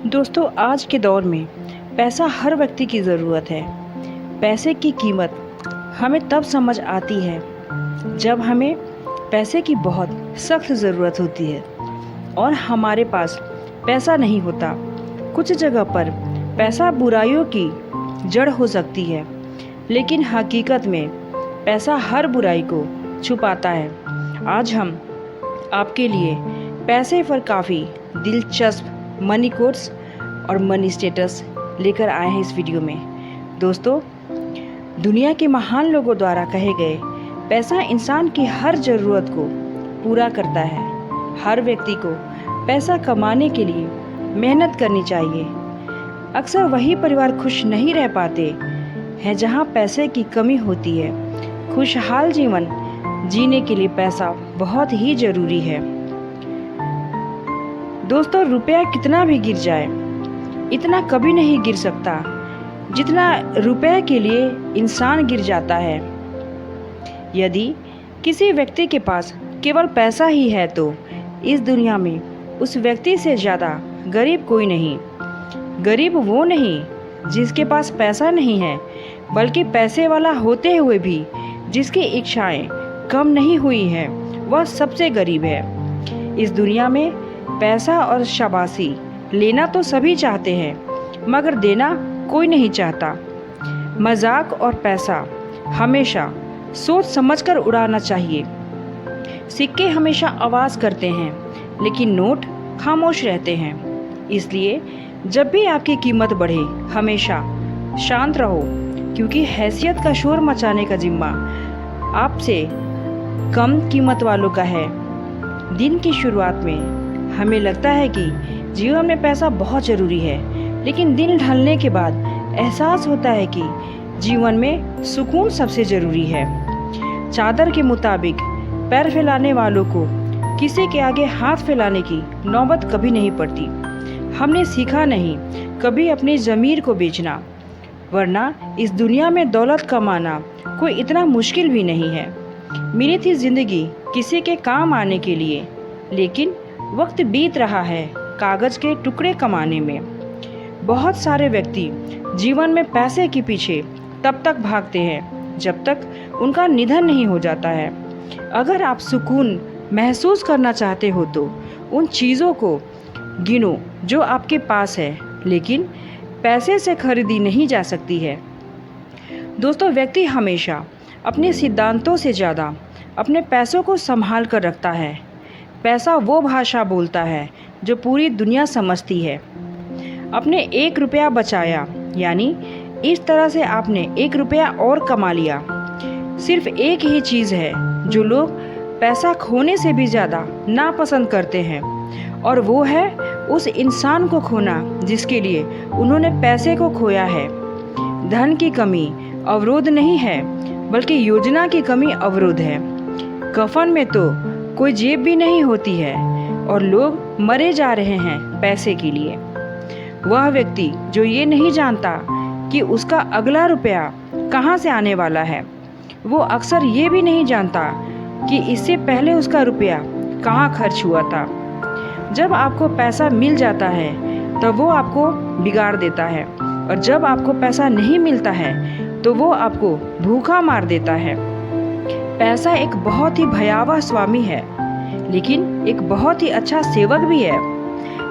दोस्तों, आज के दौर में पैसा हर व्यक्ति की ज़रूरत है। पैसे की कीमत हमें तब समझ आती है जब हमें पैसे की बहुत सख्त ज़रूरत होती है और हमारे पास पैसा नहीं होता। कुछ जगह पर पैसा बुराइयों की जड़ हो सकती है, लेकिन हकीकत में पैसा हर बुराई को छुपाता है। आज हम आपके लिए पैसे पर काफ़ी दिलचस्प मनी कोट्स और मनी स्टेटस लेकर आए हैं इस वीडियो में। दोस्तों, दुनिया के महान लोगों द्वारा कहे गए पैसा इंसान की हर ज़रूरत को पूरा करता है। हर व्यक्ति को पैसा कमाने के लिए मेहनत करनी चाहिए। अक्सर वही परिवार खुश नहीं रह पाते हैं जहां पैसे की कमी होती है। खुशहाल जीवन जीने के लिए पैसा बहुत ही ज़रूरी है। दोस्तों, रुपया कितना भी गिर जाए, इतना कभी नहीं गिर सकता जितना रुपये के लिए इंसान गिर जाता है। यदि किसी व्यक्ति के पास केवल पैसा ही है तो इस दुनिया में उस व्यक्ति से ज़्यादा गरीब कोई नहीं। गरीब वो नहीं जिसके पास पैसा नहीं है, बल्कि पैसे वाला होते हुए भी जिसकी इच्छाएं कम नहीं हुई हैं, वह सबसे गरीब है। इस दुनिया में पैसा और शाबाशी लेना तो सभी चाहते हैं, मगर देना कोई नहीं चाहता। मजाक और पैसा हमेशा सोच समझकर उड़ाना चाहिए। सिक्के हमेशा आवाज़ करते हैं, लेकिन नोट खामोश रहते हैं। इसलिए जब भी आपकी कीमत बढ़े, हमेशा शांत रहो, क्योंकि हैसियत का शोर मचाने का जिम्मा आपसे कम कीमत वालों का है। दिन की शुरुआत में हमें लगता है कि जीवन में पैसा बहुत ज़रूरी है, लेकिन दिन ढलने के बाद एहसास होता है कि जीवन में सुकून सबसे ज़रूरी है। चादर के मुताबिक पैर फैलाने वालों को किसी के आगे हाथ फैलाने की नौबत कभी नहीं पड़ती। हमने सीखा नहीं कभी अपनी ज़मीर को बेचना, वरना इस दुनिया में दौलत कमाना कोई इतना मुश्किल भी नहीं है। मिली थी ज़िंदगी किसी के काम आने के लिए, लेकिन वक्त बीत रहा है कागज़ के टुकड़े कमाने में। बहुत सारे व्यक्ति जीवन में पैसे के पीछे तब तक भागते हैं जब तक उनका निधन नहीं हो जाता है। अगर आप सुकून महसूस करना चाहते हो तो उन चीज़ों को गिनो जो आपके पास है, लेकिन पैसे से खरीदी नहीं जा सकती है। दोस्तों, व्यक्ति हमेशा अपने सिद्धांतों से ज़्यादा अपने पैसों को संभाल कर रखता है। पैसा वो भाषा बोलता है जो पूरी दुनिया समझती है। आपने 1 रुपया बचाया, यानी इस तरह से आपने 1 रुपया और कमा लिया। सिर्फ एक ही चीज़ है जो लोग पैसा खोने से भी ज़्यादा नापसंद करते हैं, और वो है उस इंसान को खोना जिसके लिए उन्होंने पैसे को खोया है। धन की कमी अवरोध नहीं है, बल्कि योजना की कमी अवरोध है। कफन में तो कोई जेब भी नहीं होती है और लोग मरे जा रहे हैं पैसे के लिए। वह व्यक्ति जो ये नहीं जानता कि उसका अगला रुपया कहाँ से आने वाला है, वो अक्सर ये भी नहीं जानता कि इससे पहले उसका रुपया कहाँ खर्च हुआ था। जब आपको पैसा मिल जाता है तब वो आपको बिगाड़ देता है, और जब आपको पैसा नहीं मिलता है तो वो आपको भूखा मार देता है। पैसा एक बहुत ही भयावह स्वामी है, लेकिन एक बहुत ही अच्छा सेवक भी है।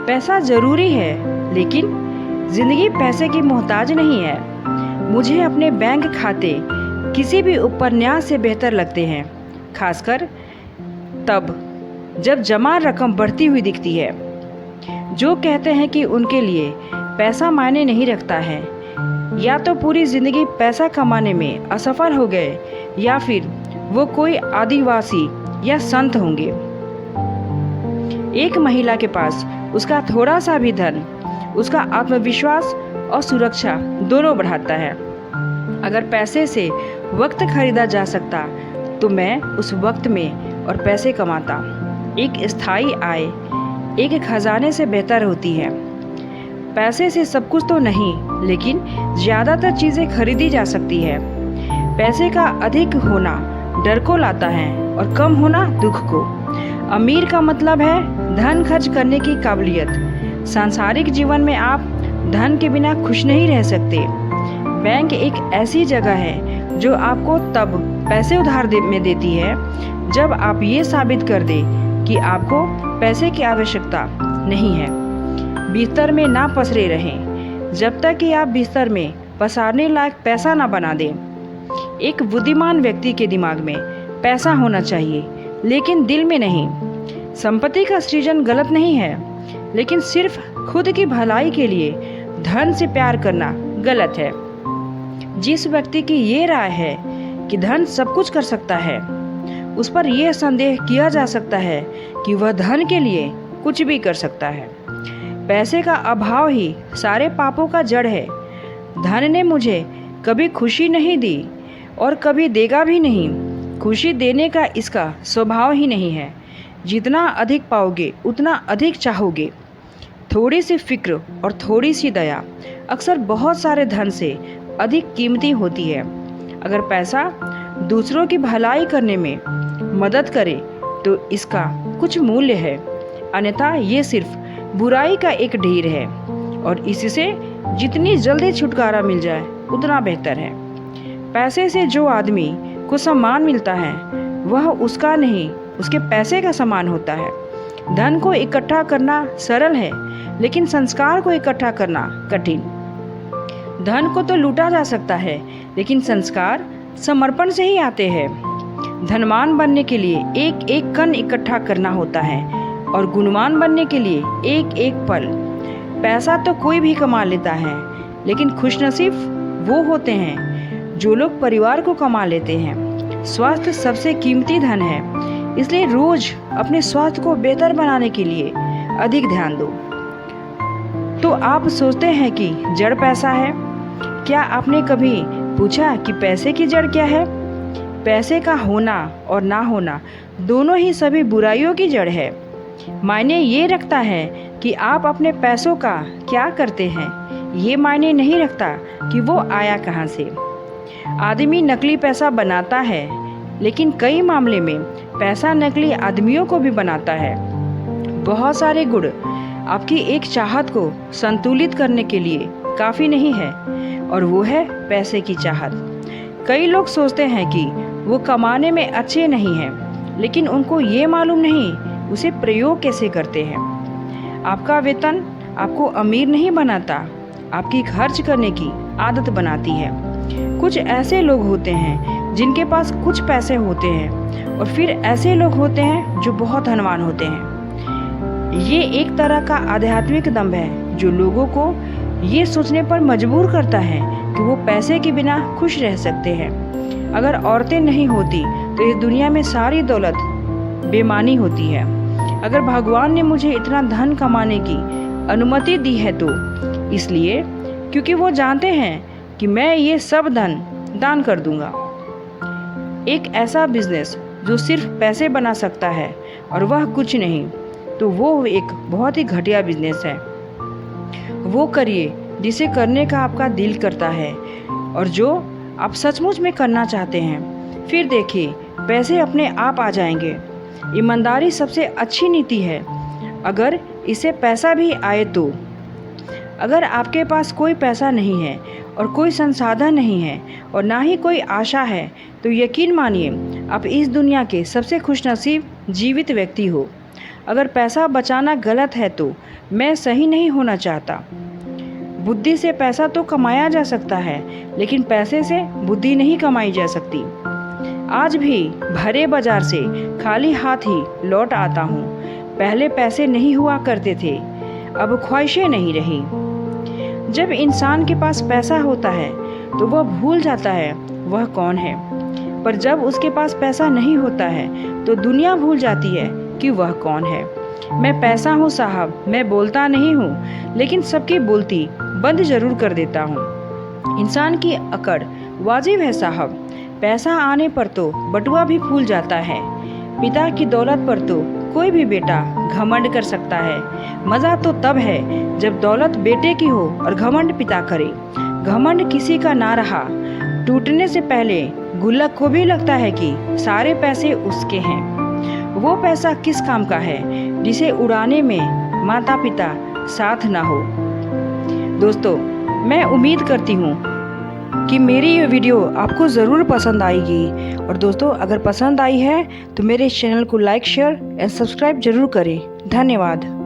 पैसा ज़रूरी है, लेकिन ज़िंदगी पैसे की मोहताज नहीं है। मुझे अपने बैंक खाते किसी भी उपन्यास से बेहतर लगते हैं, खासकर तब जब जमा रकम बढ़ती हुई दिखती है। जो कहते हैं कि उनके लिए पैसा मायने नहीं रखता है, या तो पूरी ज़िंदगी पैसा कमाने में असफल हो गए, या फिर वो कोई आदिवासी या संत होंगे। एक महिला के पास उसका थोड़ा सा भी धन उसका आत्मविश्वास और सुरक्षा दोनों बढ़ाता है। अगर पैसे से वक्त खरीदा जा सकता तो मैं उस वक्त में और पैसे कमाता। एक स्थायी आय एक खजाने से बेहतर होती है। पैसे से सब कुछ तो नहीं, लेकिन ज़्यादातर चीज़ें खरीदी जा सकती है। पैसे का अधिक होना डर को लाता है और कम होना दुख को। अमीर का मतलब है धन खर्च करने की काबिलियत। सांसारिक जीवन में आप धन के बिना खुश नहीं रह सकते। बैंक एक ऐसी जगह है जो आपको तब पैसे उधार में देती है जब आप ये साबित कर दें कि आपको पैसे की आवश्यकता नहीं है। बिस्तर में ना पसरे रहें जब तक कि आप बिस्तर में पसारने लायक पैसा ना बना दें। एक बुद्धिमान व्यक्ति के दिमाग में पैसा होना चाहिए, लेकिन दिल में नहीं। संपत्ति का सृजन गलत नहीं है, लेकिन सिर्फ खुद की भलाई के लिए धन से प्यार करना गलत है। जिस व्यक्ति की ये राय है कि धन सब कुछ कर सकता है, उस पर यह संदेह किया जा सकता है कि वह धन के लिए कुछ भी कर सकता है। पैसे का अभाव ही सारे पापों का जड़ है। धन ने मुझे कभी खुशी नहीं दी और कभी देगा भी नहीं। खुशी देने का इसका स्वभाव ही नहीं है। जितना अधिक पाओगे उतना अधिक चाहोगे। थोड़ी सी फिक्र और थोड़ी सी दया अक्सर बहुत सारे धन से अधिक कीमती होती है। अगर पैसा दूसरों की भलाई करने में मदद करे तो इसका कुछ मूल्य है, अन्यथा ये सिर्फ बुराई का एक ढेर है और इससे जितनी जल्दी छुटकारा मिल जाए उतना बेहतर है। पैसे से जो आदमी को सम्मान मिलता है वह उसका नहीं, उसके पैसे का सम्मान होता है। धन को इकट्ठा करना सरल है, लेकिन संस्कार को इकट्ठा करना कठिन। धन को तो लूटा जा सकता है, लेकिन संस्कार समर्पण से ही आते हैं। धनवान बनने के लिए एक एक कण इकट्ठा करना होता है और गुणवान बनने के लिए एक एक पल। पैसा तो कोई भी कमा लेता है, लेकिन खुशनसीब वो होते हैं जो लोग परिवार को कमा लेते हैं। स्वास्थ्य सबसे कीमती धन है, इसलिए रोज अपने स्वास्थ्य को बेहतर बनाने के लिए अधिक ध्यान दो। तो आप सोचते हैं कि जड़ पैसा है। क्या आपने कभी पूछा कि पैसे की जड़ क्या है? पैसे का होना और ना होना दोनों ही सभी बुराइयों की जड़ है। मायने ये रखता है कि आप अपने पैसों का क्या करते हैं। ये मायने नहीं रखता कि वो आया कहाँ से। आदमी नकली पैसा बनाता है, लेकिन कई मामले में पैसा नकली आदमियों को भी बनाता है। बहुत सारे गुण आपकी एक चाहत को संतुलित करने के लिए काफ़ी नहीं है, और वो है पैसे की चाहत। कई लोग सोचते हैं कि वो कमाने में अच्छे नहीं हैं, लेकिन उनको ये मालूम नहीं उसे प्रयोग कैसे करते हैं। आपका वेतन आपको अमीर नहीं बनाता, आपकी खर्च करने की आदत बनाती है। कुछ ऐसे लोग होते हैं जिनके पास कुछ पैसे होते हैं, और फिर ऐसे लोग होते हैं जो बहुत धनवान होते हैं। ये एक तरह का आध्यात्मिक दंभ है जो लोगों को ये सोचने पर मजबूर करता है कि वो पैसे के बिना खुश रह सकते हैं। अगर औरतें नहीं होती तो इस दुनिया में सारी दौलत बेमानी होती है। अगर भगवान ने मुझे इतना धन कमाने की अनुमति दी है तो इसलिए क्योंकि वो जानते हैं कि मैं ये सब धन दान कर दूंगा। एक ऐसा बिजनेस जो सिर्फ पैसे बना सकता है और वह कुछ नहीं, तो वो एक बहुत ही घटिया बिजनेस है। वो करिए जिसे करने का आपका दिल करता है और जो आप सचमुच में करना चाहते हैं। फिर देखिए पैसे अपने आप आ जाएंगे। ईमानदारी सबसे अच्छी नीति है, अगर इसे पैसा भी आए तो। अगर आपके पास कोई पैसा नहीं है और कोई संसाधन नहीं है और ना ही कोई आशा है, तो यकीन मानिए आप इस दुनिया के सबसे खुशनसीब जीवित व्यक्ति हो। अगर पैसा बचाना गलत है तो मैं सही नहीं होना चाहता। बुद्धि से पैसा तो कमाया जा सकता है, लेकिन पैसे से बुद्धि नहीं कमाई जा सकती। आज भी भरे बाजार से खाली हाथ ही लौट आता हूँ। पहले पैसे नहीं हुआ करते थे, अब ख्वाहिशें नहीं रही। जब इंसान के पास पैसा होता है तो वह भूल जाता है वह कौन है, पर जब उसके पास पैसा नहीं होता है तो दुनिया भूल जाती है कि वह कौन है। मैं पैसा हूँ साहब, मैं बोलता नहीं हूँ, लेकिन सबकी बोलती बंद जरूर कर देता हूँ। इंसान की अकड़ वाजिब है साहब। पैसा आने पर तो बटुआ भी फूल जाता है। पिता की दौलत पर तो कोई भी बेटा घमंड कर सकता है। मज़ा तो तब है जब दौलत बेटे की हो और घमंड पिता करे। घमंड किसी का ना रहा, टूटने से पहले गुल्लक को भी लगता है कि सारे पैसे उसके हैं। वो पैसा किस काम का है जिसे उड़ाने में माता पिता साथ ना हो। दोस्तों, मैं उम्मीद करती हूँ कि मेरी ये वीडियो आपको ज़रूर पसंद आएगी। और दोस्तों, अगर पसंद आई है तो मेरे इस चैनल को लाइक, शेयर एंड सब्सक्राइब ज़रूर करें। धन्यवाद।